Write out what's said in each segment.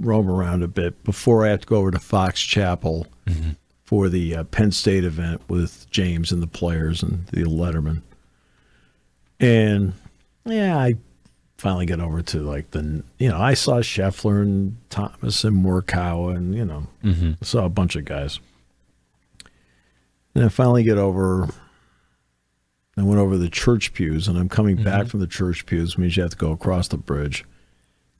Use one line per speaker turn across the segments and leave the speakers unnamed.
roam around a bit before I have to go over to Fox Chapel for the Penn State event with James and the players and the Letterman. And, I finally get over to, like, I saw Scheffler and Thomas and Morikawa and, I saw a bunch of guys. And I finally get over. I went over the church pews, and I'm coming back from the church pews, means you have to go across the bridge.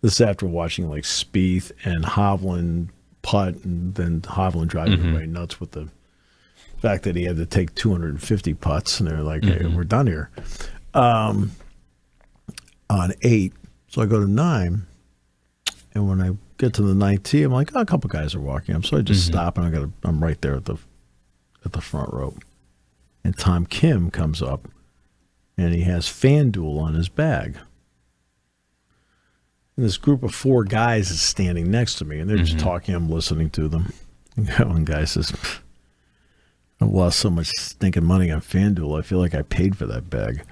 This after watching, like, Spieth and Hovland putt, and then Hovland driving away nuts with the fact that he had to take 250 putts, and they're like, hey, we're done here. On 8, so I go to 9, and when I get to the 9th tee, I'm like, a couple guys are walking up, so I just stop, and I'm right there at the front rope. And Tom Kim comes up, and he has FanDuel on his bag. And this group of 4 guys is standing next to me, and they're just talking. I'm listening to them. And one guy says, I lost so much stinking money on FanDuel, I feel like I paid for that bag.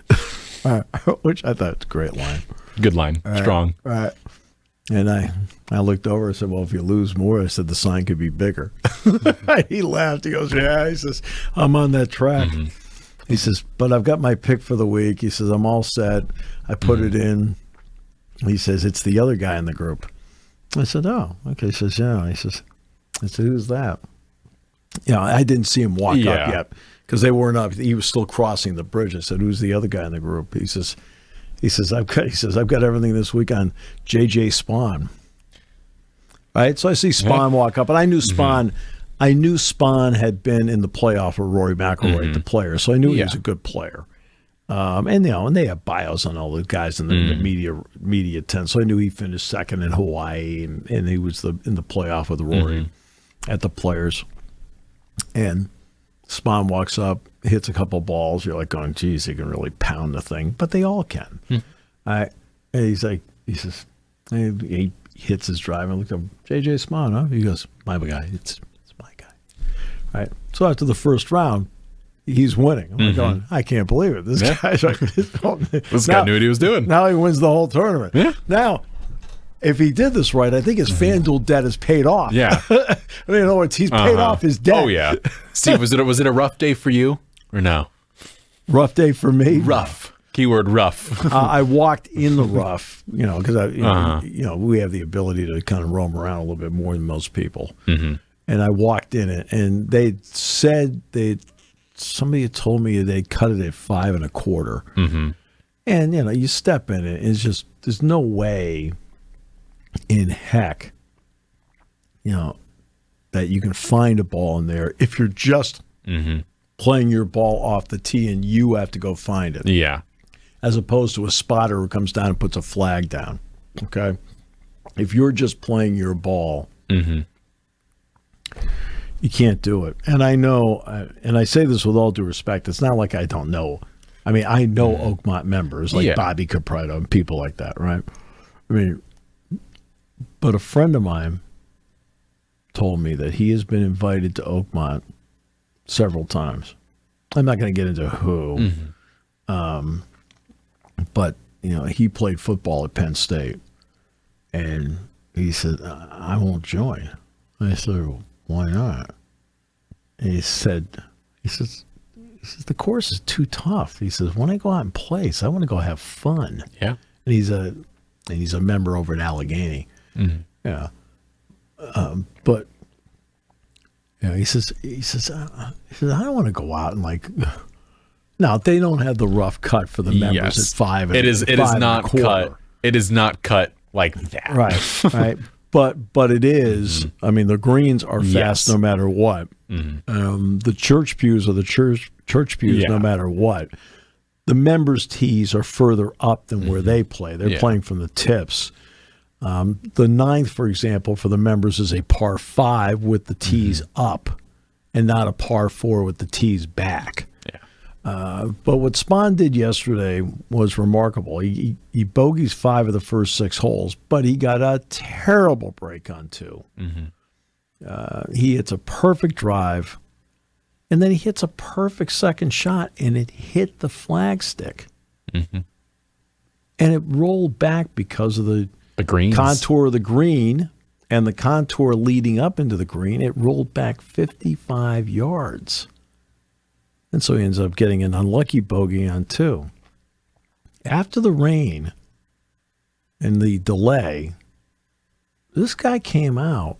Which I thought was a great line.
Good line. Strong.
Right. And I looked over and said, well, if you lose more, I said, the sign could be bigger. He laughed. He goes, yeah. He says, I'm on that track. He says, but I've got my pick for the week. He says, I'm all set. I put it in. He says, it's the other guy in the group. I said, oh, okay. He says, yeah. I said, who's that? I didn't see him walk up yet because they weren't up. He was still crossing the bridge. I said, who's the other guy in the group? He says, I've got everything this week on JJ Spaun. Right, so I see Spaun walk up, and I knew Spaun. I knew Spaun had been in the playoff with Rory McIlroy, the player, so I knew he was a good player. And they have bios on all the guys in the media tent, so I knew he finished second in Hawaii, and he was in the playoff with Rory at the Players. And Spaun walks up, hits a couple balls. You're like going, geez, he can really pound the thing. But they all can. And he says, he hits his drive. And I looked up, JJ Spaun, huh? He goes, my guy. It's my guy. All right. So after the first round, he's winning. I'm like going, I can't believe it. This guy's like,
this guy knew what he was doing.
Now he wins the whole tournament. Yeah. Now, if he did this right, I think his FanDuel debt is paid off.
Yeah.
I mean, in other words, he's paid off his debt.
Oh, yeah. Steve, was it a rough day for you or no?
Rough day for me?
Rough. Keyword rough.
I walked in the rough, because we have the ability to kind of roam around a little bit more than most people. And I walked in it, and they said somebody had told me they cut it at 5 1/4. And you step in it, and it's just there's no way in heck, that you can find a ball in there if you're just playing your ball off the tee and you have to go find it.
Yeah.
As opposed to a spotter who comes down and puts a flag down. Okay? If you're just playing your ball, you can't do it. And I know, and I say this with all due respect, it's not like I don't know. I mean, I know Oakmont members like Bobby Capretta and people like that, right? I mean, but a friend of mine told me that he has been invited to Oakmont several times. I'm not going to get into who, but he played football at Penn State, and he said, "I won't join." I said, "Why not?" And he says, "The course is too tough." He says, "When I go out and play, I want to go have fun."
Yeah,
and he's a member over at Allegheny. Yeah, but he says I don't want to go out and like. Now they don't have the rough cut for the members at 5.
It is not cut. It is not cut like that.
Right. But it is. I mean, the greens are fast no matter what. The church pews are the church pews no matter what. The members' tees are further up than where they play. They're playing from the tips. The 9th, for example, for the members is a par 5 with the tees up, and not a par 4 with the tees back. But what Spaun did yesterday was remarkable. He bogeys 5 of the first 6 holes, but he got a terrible break on 2. He hits a perfect drive, and then he hits a perfect second shot, and it hit the flagstick. And it rolled back because of the
greens.
Contour of the green and the contour leading up into the green, it rolled back 55 yards. And so he ends up getting an unlucky bogey on 2. After the rain and the delay, this guy came out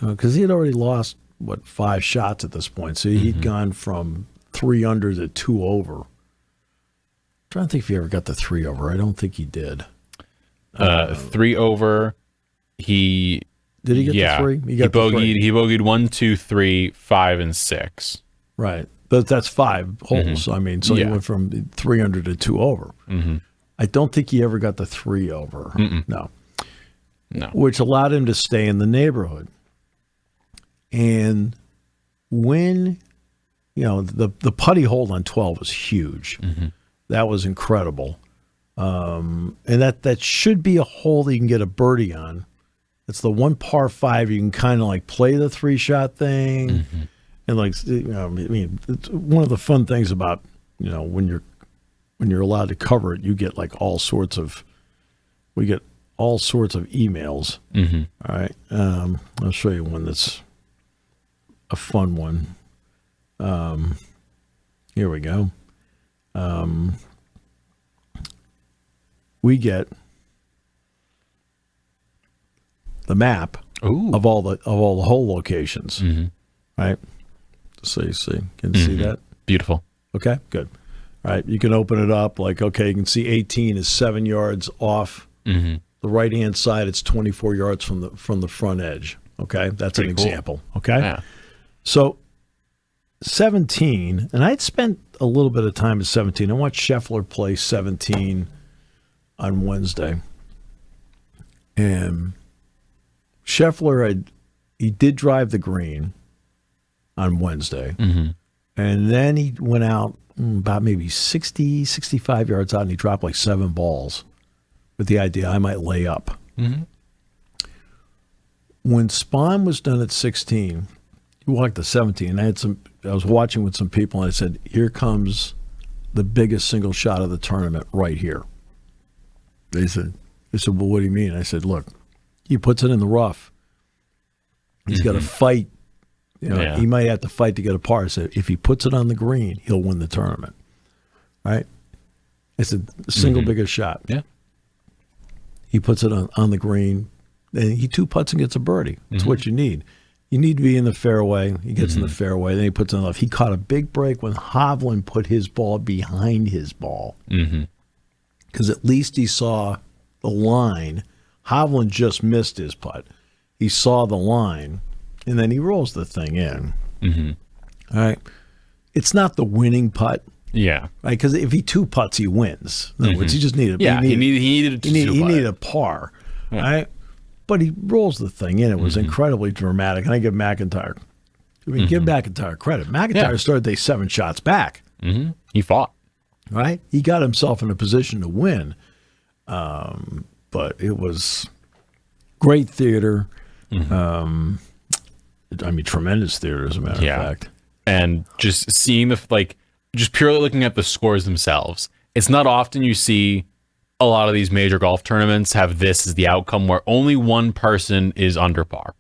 because he had already lost, 5 shots at this point. So he'd gone from 3 under to 2 over. I'm trying to think if he ever got the 3 over. I don't think he did.
3 over.
Did he get the 3?
He bogeyed 1, 2, 3, 5, and 6.
Right. But that's 5 holes. I mean, so he went from 3 under to 2 over. I don't think he ever got the 3 over. No. Which allowed him to stay in the neighborhood. And when, the putty hold on 12 was huge. That was incredible. And that should be a hole that you can get a birdie on. It's the one par 5 you can kind of like play the 3-shot thing. And it's one of the fun things about, when you're allowed to cover it, you get like all sorts of emails. All right. I'll show you one that's a fun one. Here we go. We get the map of all the hole locations. Right. So you can see that.
Beautiful.
Okay, good. All right, you can open it up. Like, okay, you can see 18 is 7 yards off the right-hand side. It's 24 yards from the front edge. Okay, that's an example. Okay,
yeah.
So 17, and I'd spent a little bit of time at 17. I watched Scheffler play 17 on Wednesday, and Scheffler he did drive the green on Wednesday. And then he went out about maybe 60, 65 yards out, and he dropped like 7 balls with the idea I might lay up. When Spaun was done at 16, he walked to 17. I was watching with some people, and I said, here comes the biggest single shot of the tournament right here. They said, well, what do you mean? I said, look, he puts it in the rough. He's got to fight. He might have to fight to get a par. So if he puts it on the green, he'll win the tournament. Right? I said, the single biggest shot.
Yeah.
He puts it on the green, and he 2-putts and gets a birdie. That's what you need. You need to be in the fairway. He gets in the fairway, then he puts it on the left. He caught a big break when Hovland put his ball behind his ball. Because at least he saw the line. Hovland just missed his putt. He saw the line. And then he rolls the thing in. All right. It's not the winning putt.
Yeah.
Right. Because if he 2-putts, he wins. In other words, he just needed.
He needed
a par. Yeah. Right. But he rolls the thing in. It was incredibly dramatic. And I give McIntyre. Give McIntyre credit. McIntyre started day 7 shots back.
He fought.
Right. He got himself in a position to win. But it was great theater. Tremendous theater, as a matter of fact.
And just seeing just purely looking at the scores themselves, it's not often you see a lot of these major golf tournaments have this as the outcome where only one person is under par.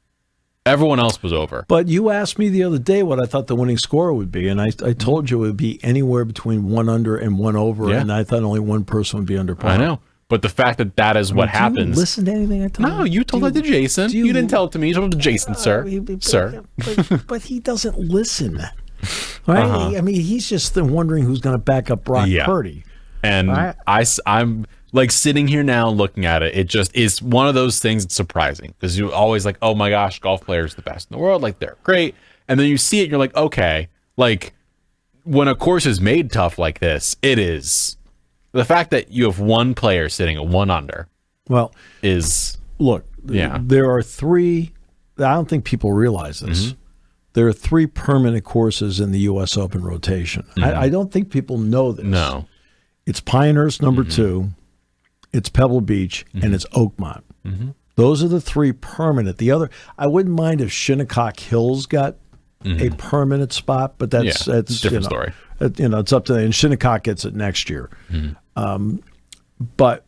Everyone else was over.
But you asked me the other day what I thought the winning score would be, and I told you it would be anywhere between 1 under and 1 over, and I thought only one person would be under par.
I know. But the fact that is what happens.
You listen to anything I told you?
No, you told it to Jason. You didn't tell it to me. You told it to Jason, sir. Sir.
But he doesn't listen. Right? I mean, he's just wondering who's going to back up Brock Purdy.
And I'm like sitting here now looking at it. It just is one of those things that's surprising because you're always like, oh my gosh, golf players are the best in the world. Like, they're great. And then you see it and you're like, okay, like when a course is made tough like this, it is. The fact that you have one player sitting at 1 under is...
Look, there are 3... I don't think people realize this. There are 3 permanent courses in the U.S. Open rotation. I don't think people know this.
No.
It's Pinehurst, number 2. It's Pebble Beach, and it's Oakmont. Those are the 3 permanent. The other... I wouldn't mind if Shinnecock Hills got a permanent spot, but that's
a different story.
It's up to them. And Shinnecock gets it next year. But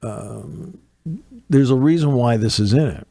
there's a reason why this is in it.